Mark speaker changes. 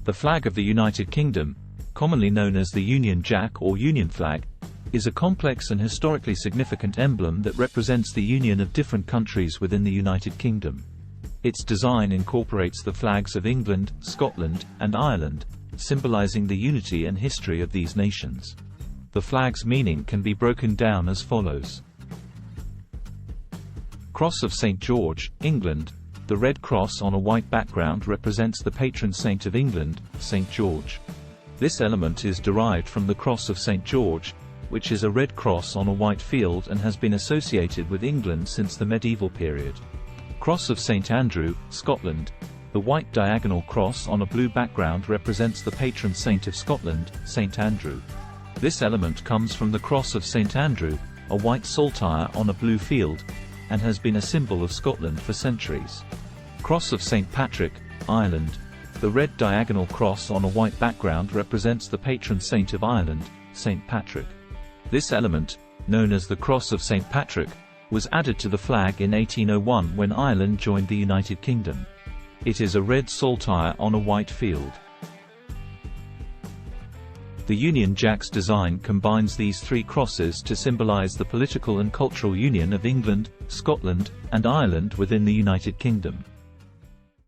Speaker 1: The flag of the United Kingdom, commonly known as the Union Jack or Union Flag, is a complex and historically significant emblem that represents the union of different countries within the United Kingdom. Its design incorporates the flags of England, Scotland, and Ireland, symbolizing the unity and history of these nations. The flag's meaning can be broken down as follows. Cross of St. George, England. The red cross on a white background represents the patron saint of England, St. George. This element is derived from the cross of St. George, which is a red cross on a white field and has been associated with England since the medieval period. Cross of St. Andrew, Scotland. The white diagonal cross on a blue background represents the patron saint of Scotland, St. Andrew. This element comes from the cross of St. Andrew, a white saltire on a blue field, and has been a symbol of Scotland for centuries. Cross of St. Patrick, Ireland. The red diagonal cross on a white background represents the patron saint of Ireland, St. Patrick. This element, known as the Cross of St. Patrick, was added to the flag in 1801 when Ireland joined the United Kingdom. It is a red saltire on a white field. The Union Jack's design combines these three crosses to symbolize the political and cultural union of England, Scotland, and Ireland within the United Kingdom.